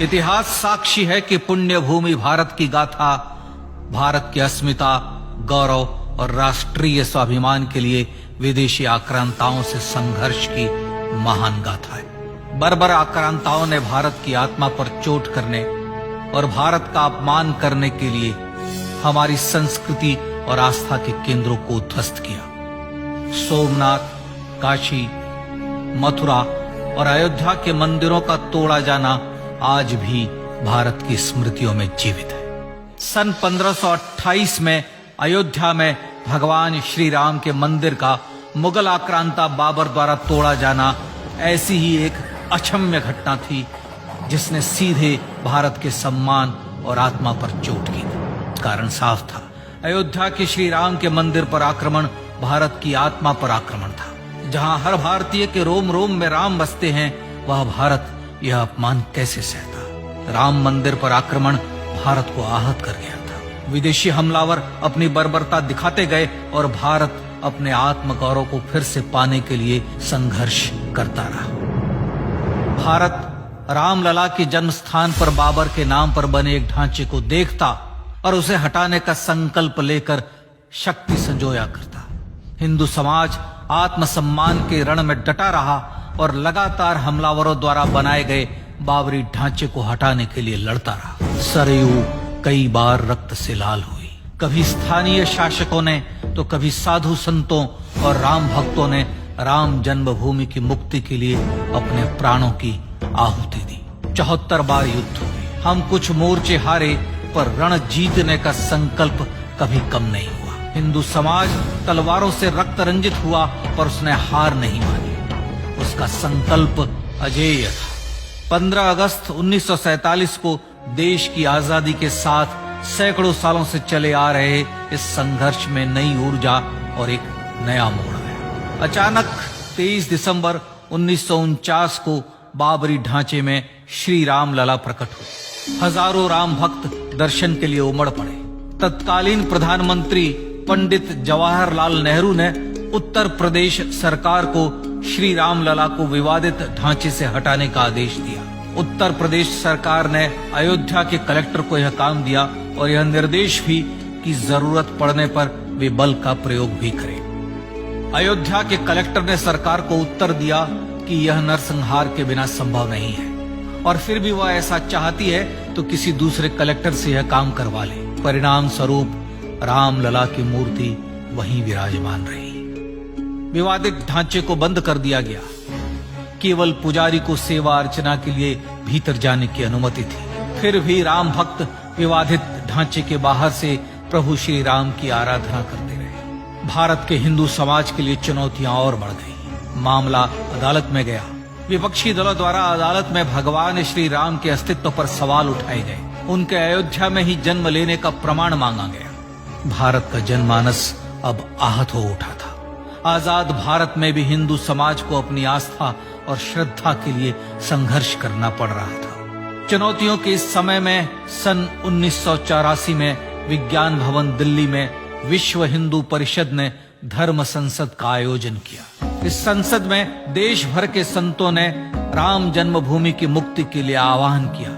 इतिहास साक्षी है कि पुण्य भूमि भारत की गाथा भारत की अस्मिता, गौरव और राष्ट्रीय स्वाभिमान के लिए विदेशी आक्रांताओं से संघर्ष की महान गाथा है। बर्बर आक्रांताओं ने भारत की आत्मा पर चोट करने और भारत का अपमान करने के लिए हमारी संस्कृति और आस्था के केंद्रों को ध्वस्त किया। सोमनाथ, काशी, मथुरा और अयोध्या के मंदिरों का तोड़ा जाना आज भी भारत की स्मृतियों में जीवित है। सन 1528 में अयोध्या में भगवान श्री राम के मंदिर का मुगल आक्रांता बाबर द्वारा तोड़ा जाना ऐसी ही एक अक्षम्य घटना थी जिसने सीधे भारत के सम्मान और आत्मा पर चोट की। कारण साफ था, अयोध्या के श्री राम के मंदिर पर आक्रमण भारत की आत्मा पर आक्रमण था। जहां हर भारतीय के रोम रोम में राम बसते हैं, वह भारत यह अपमान कैसे सहता। राम मंदिर पर आक्रमण भारत को आहत कर गया था। विदेशी हमलावर अपनी बर्बरता दिखाते गए और भारत अपने आत्म गौरव को फिर से पाने के लिए संघर्ष करता रहा। भारत रामलला के जन्म स्थान पर बाबर के नाम पर बने एक ढांचे को देखता और उसे हटाने का संकल्प लेकर शक्ति संजोया करता। हिंदू समाज आत्मसम्मान के रण में डटा रहा और लगातार हमलावरों द्वारा बनाए गए बाबरी ढांचे को हटाने के लिए लड़ता रहा। सरयू कई बार रक्त से लाल हुई। कभी स्थानीय शासकों ने तो कभी साधु संतों और राम भक्तों ने राम जन्मभूमि की मुक्ति के लिए अपने प्राणों की आहुति दी। 74 बार युद्ध हुए। हम कुछ मोर्चे हारे, पर रण जीतने का संकल्प कभी कम नहीं हुआ। हिंदू समाज तलवारों से रक्त रंजित हुआ, पर उसने हार नहीं मानी। उसका संकल्प अजेय था। 15 अगस्त 1947 को देश की आजादी के साथ सैकड़ों सालों से चले आ रहे इस संघर्ष में नई ऊर्जा और एक नया मोड़ आया। अचानक 23 दिसंबर 1949 को बाबरी ढांचे में श्री राम लला प्रकट हुए। हजारों राम भक्त दर्शन के लिए उमड़ पड़े। तत्कालीन प्रधानमंत्री पंडित जवाहरलाल नेहरू ने उत्तर प्रदेश सरकार को श्री राम लला को विवादित ढांचे से हटाने का आदेश दिया। उत्तर प्रदेश सरकार ने अयोध्या के कलेक्टर को यह काम दिया और यह निर्देश भी कि जरूरत पड़ने पर वे बल का प्रयोग भी करें। अयोध्या के कलेक्टर ने सरकार को उत्तर दिया कि यह नरसंहार के बिना संभव नहीं है, और फिर भी वह ऐसा चाहती है तो किसी दूसरे कलेक्टर से यह काम करवा ले। परिणाम स्वरूप रामलला की मूर्ति वहीं विराजमान रही। विवादित ढांचे को बंद कर दिया गया। केवल पुजारी को सेवा अर्चना के लिए भीतर जाने की अनुमति थी। फिर भी राम भक्त विवादित ढांचे के बाहर से प्रभु श्री राम की आराधना करते रहे। भारत के हिंदू समाज के लिए चुनौतियां और बढ़ गई। मामला अदालत में गया। विपक्षी दलों द्वारा अदालत में भगवान श्री राम के अस्तित्व पर सवाल उठाए गए। उनके अयोध्या में ही जन्म लेने का प्रमाण मांगा गया। भारत का जनमानस अब आहत हो उठा था। आजाद भारत में भी हिंदू समाज को अपनी आस्था और श्रद्धा के लिए संघर्ष करना पड़ रहा था। चुनौतियों के इस समय में सन 1984 में विज्ञान भवन दिल्ली में विश्व हिंदू परिषद ने धर्म संसद का आयोजन किया। इस संसद में देश भर के संतों ने राम जन्मभूमि की मुक्ति के लिए आह्वान किया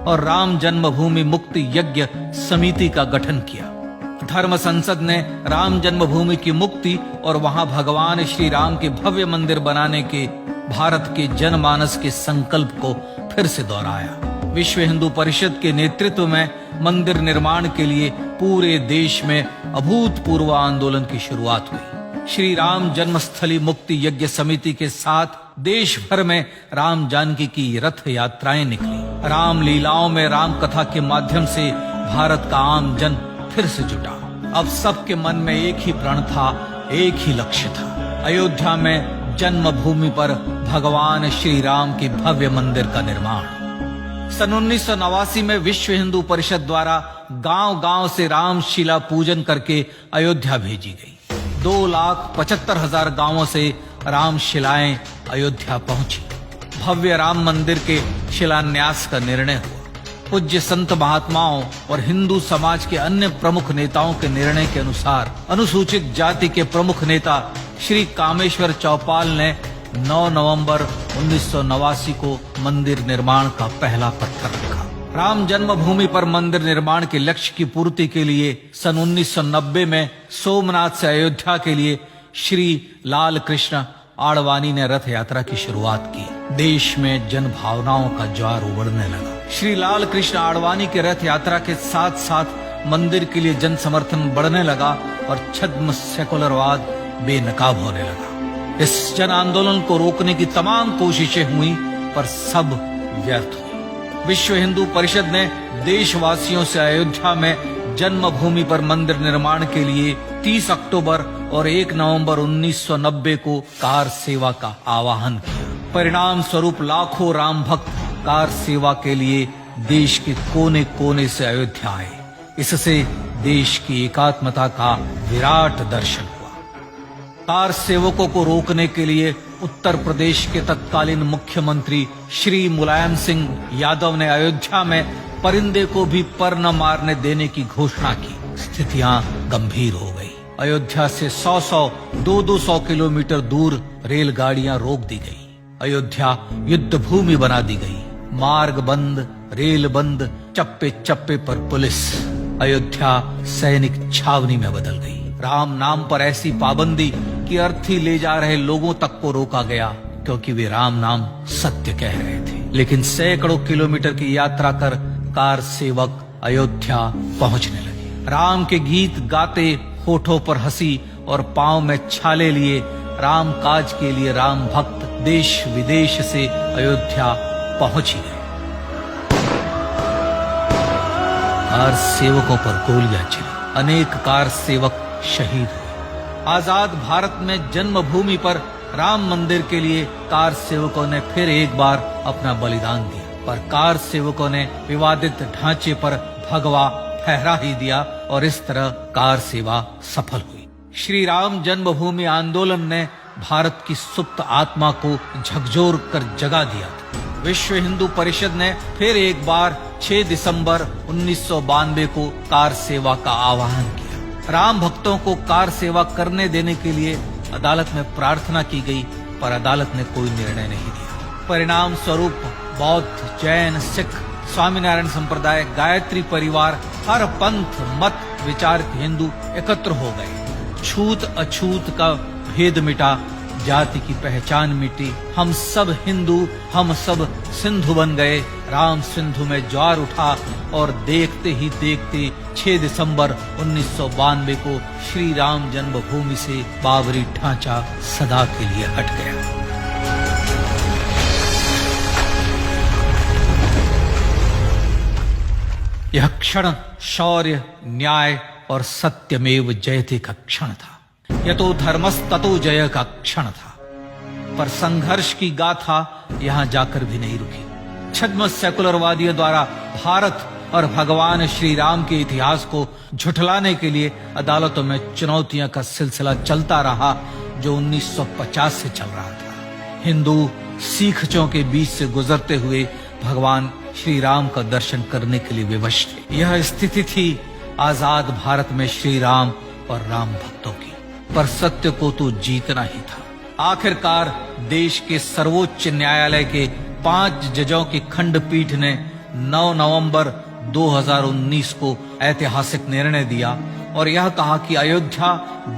और राम जन्मभूमि मुक्ति यज्ञ समिति का गठन किया। धर्म संसद ने राम जन्मभूमि की मुक्ति और वहां भगवान श्री राम के भव्य मंदिर बनाने के भारत के जनमानस के संकल्प को फिर से दोहराया। विश्व हिंदू परिषद के नेतृत्व में मंदिर निर्माण के लिए पूरे देश में अभूतपूर्व आंदोलन की शुरुआत हुई। श्री राम जन्मस्थली मुक्ति यज्ञ समिति के साथ देश भर में राम जानकी की रथ यात्राएं निकली। राम लीलाओं में राम कथा के माध्यम से भारत का आम जन फिर से जुटा। अब सबके मन में एक ही प्रण था, एक ही लक्ष्य था। अयोध्या में जन्मभूमि पर भगवान श्री राम के भव्य मंदिर का निर्माण। सन 1989 में विश्व हिंदू परिषद द्वारा गांव-गांव से रामशिला पूजन करके अयोध्या भेजी गई। 2,75,000 गांवों से रामशिलाएं अयोध्या पहुंची। भव्य राम मंदिर के शिलान्यास का निर्णय हुआ। पूज्य संत महात्माओं और हिंदू समाज के अन्य प्रमुख नेताओं के निर्णय के अनुसार अनुसूचित जाति के प्रमुख नेता श्री कामेश्वर चौपाल ने 9 नवंबर 1989 को मंदिर निर्माण का पहला पत्थर रखा। राम जन्मभूमि पर मंदिर निर्माण के लक्ष्य की पूर्ति के लिए सन 1990 में सोमनाथ से अयोध्या के लिए श्री लाल कृष्ण आडवाणी ने रथ यात्रा की शुरुआत की। देश में जन भावनाओं का ज्वार उमड़ने लगा। श्री लाल कृष्ण आडवाणी के रथ यात्रा के साथ साथ मंदिर के लिए जन समर्थन बढ़ने लगा और छद्म सेकुलरवाद बेनकाब होने लगा। इस जन आंदोलन को रोकने की तमाम कोशिशें हुई पर सब व्यर्थ हुई। विश्व हिंदू परिषद ने देशवासियों से अयोध्या में जन्मभूमि पर मंदिर निर्माण के लिए 30 अक्टूबर और 1 नवंबर 1990 को कार सेवा का आह्वान किया। परिणाम स्वरूप लाखों राम भक्त कार सेवा के लिए देश के कोने कोने से अयोध्या आए। इससे देश की एकात्मता का विराट दर्शन हुआ। कार सेवकों को रोकने के लिए उत्तर प्रदेश के तत्कालीन मुख्यमंत्री श्री मुलायम सिंह यादव ने अयोध्या में परिंदे को भी पर न मारने देने की घोषणा की। स्थितियां गंभीर हो गई। अयोध्या से 200 किलोमीटर दूर रेलगाड़ियां रोक दी गई। अयोध्या युद्ध भूमि बना दी गई। मार्ग बंद, रेल बंद, चप्पे चप्पे पर पुलिस। अयोध्या सैनिक छावनी में बदल गई। राम नाम पर ऐसी पाबंदी कि अर्थी ले जा रहे लोगों तक को रोका गया क्योंकि वे राम नाम सत्य कह रहे थे। लेकिन सैकड़ों किलोमीटर की यात्रा कर कार सेवक अयोध्या पहुंचने लगे। राम के गीत गाते, होठों पर हंसी और पांव में छाले लिए राम काज के लिए राम भक्त देश विदेश से अयोध्या पहुंच ही गए। कार सेवकों पर गोलियां चली। अनेक कार सेवक शहीद हुए। आजाद भारत में जन्मभूमि पर राम मंदिर के लिए कार सेवकों ने फिर एक बार अपना बलिदान दिया, पर कार सेवकों ने विवादित ढांचे पर भगवा फहरा ही दिया और इस तरह कार सेवा सफल हुई। श्री राम जन्मभूमि आंदोलन ने भारत की सुप्त आत्मा को झकझोर कर जगा दिया था। विश्व हिंदू परिषद ने फिर एक बार 6 दिसंबर 1992 को कार सेवा का आह्वान किया। राम भक्तों को कार सेवा करने देने के लिए अदालत में प्रार्थना की गई, पर अदालत ने कोई निर्णय नहीं दिया। परिणाम स्वरूप बौद्ध, जैन, सिख, स्वामीनारायण संप्रदाय, गायत्री परिवार, हर पंथ मत विचार के हिंदू एकत्र हो गए। छूत अछूत का भेद मिटा, जाति की पहचान मिटी। हम सब हिंदू, हम सब सिंधु बन गए। राम सिंधु में ज्वार उठा और देखते ही देखते 6 दिसंबर 1992 को श्री राम जन्मभूमि से बाबरी ढांचा सदा के लिए हट गया। यह क्षण शौर्य, न्याय और सत्यमेव जयते का क्षण था। यतो धर्मस्ततो जय का क्षण था। पर संघर्ष की गाथा यहां जाकर भी नहीं रुकी। छद्म सेकुलरवादियों द्वारा भारत और भगवान श्री राम के इतिहास को झुठलाने के लिए अदालतों में चुनौतियों का सिलसिला चलता रहा, जो 1950 से चल रहा था। हिंदू सिखों के बीच से गुजरते हुए भगवान श्री राम का दर्शन करने के लिए विवश थे। यह स्थिति थी आजाद भारत में श्री राम और राम भक्तों की। पर सत्य को तो जीतना ही था। आखिरकार देश के सर्वोच्च न्यायालय के 5 जजों की खंडपीठ ने 9 नवंबर 2019 को ऐतिहासिक निर्णय दिया और यह कहा कि अयोध्या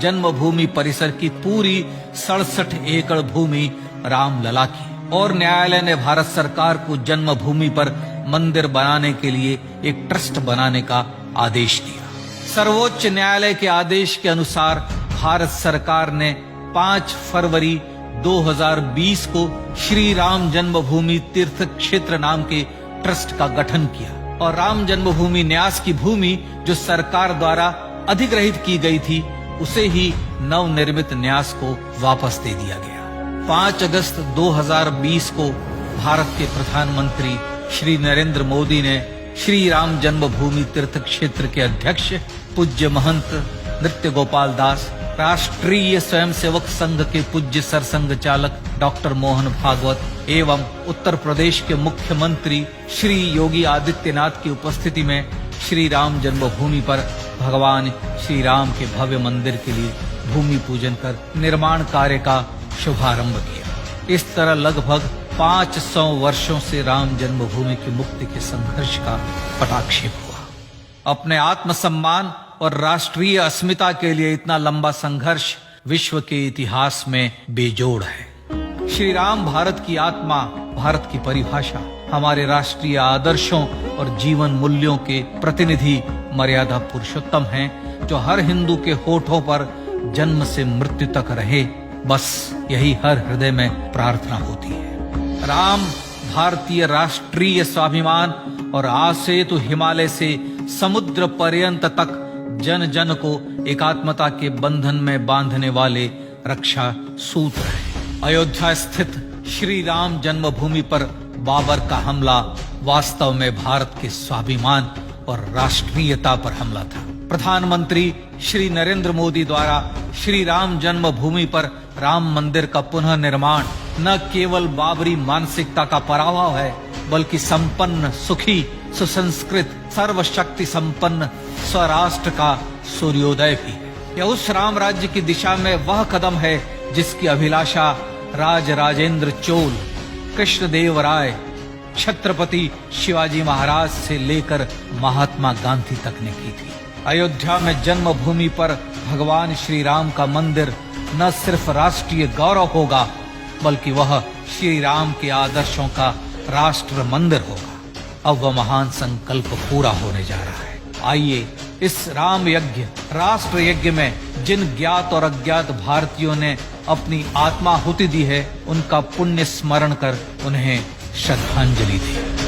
जन्मभूमि परिसर की पूरी 67 एकड़ भूमि रामलला की। और न्यायालय ने भारत सरकार को जन्मभूमि पर मंदिर बनाने के लिए एक ट्रस्ट बनाने का आदेश दिया। सर्वोच्च न्यायालय के आदेश के अनुसार भारत सरकार ने 5 फरवरी 2020 को श्री राम जन्मभूमि तीर्थ क्षेत्र नाम के ट्रस्ट का गठन किया और राम जन्मभूमि न्यास की भूमि जो सरकार द्वारा अधिग्रहित की गई थी, उसे ही नवनिर्मित न्यास को वापस दे दिया गया। 5 अगस्त 2020 को भारत के प्रधानमंत्री श्री नरेंद्र मोदी ने श्री राम जन्मभूमि तीर्थ क्षेत्र के अध्यक्ष पूज्य महंत नृत्य गोपाल दास, राष्ट्रीय स्वयंसेवक संघ के पूज्य सरसंघ चालक डॉक्टर मोहन भागवत एवं उत्तर प्रदेश के मुख्यमंत्री श्री योगी आदित्यनाथ की उपस्थिति में श्री राम जन्मभूमि पर भगवान श्री राम के भव्य मंदिर के लिए भूमि पूजन कर निर्माण कार्य का शुभारंभ किया। इस तरह लगभग 500 वर्षों से राम जन्मभूमि की मुक्ति के संघर्ष का पटाक्षेप हुआ। अपने आत्मसम्मान और राष्ट्रीय अस्मिता के लिए इतना लंबा संघर्ष विश्व के इतिहास में बेजोड़ है। श्री राम भारत की आत्मा, भारत की परिभाषा, हमारे राष्ट्रीय आदर्शों और जीवन मूल्यों के प्रतिनिधि मर्यादा पुरुषोत्तम हैं, जो हर हिंदू के होठों पर जन्म से मृत्यु तक रहे, बस यही हर हृदय में प्रार्थना होती है। राम भारतीय राष्ट्रीय स्वाभिमान और आसेतु हिमालय से समुद्र पर्यंत तक जन जन को एकात्मता के बंधन में बांधने वाले रक्षा सूत्र है। अयोध्या स्थित श्री राम जन्मभूमि पर बाबर का हमला वास्तव में भारत के स्वाभिमान और राष्ट्रीयता पर हमला था। प्रधानमंत्री श्री नरेंद्र मोदी द्वारा श्री राम जन्मभूमि पर राम मंदिर का पुनः निर्माण न केवल बाबरी मानसिकता का पराभव है, बल्कि संपन्न, सुखी, सुसंस्कृत, सर्वशक्ति संपन्न स्वराष्ट्र का सूर्योदय भी है। यह उस राम राज्य की दिशा में वह कदम है जिसकी अभिलाषा राज राजेंद्र चोल, कृष्णदेव राय, छत्रपति शिवाजी महाराज से लेकर महात्मा गांधी तक ने की थी। अयोध्या में जन्मभूमि पर भगवान श्री राम का मंदिर न सिर्फ राष्ट्रीय गौरव होगा, बल्कि वह श्री राम के आदर्शों का राष्ट्र मंदिर होगा। अब वह महान संकल्प पूरा होने जा रहा है। आइए इस राम यज्ञ, राष्ट्र यज्ञ में जिन ज्ञात और अज्ञात भारतीयों ने अपनी आत्माहुति दी है, उनका पुण्य स्मरण कर उन्हें श्रद्धांजलि दी।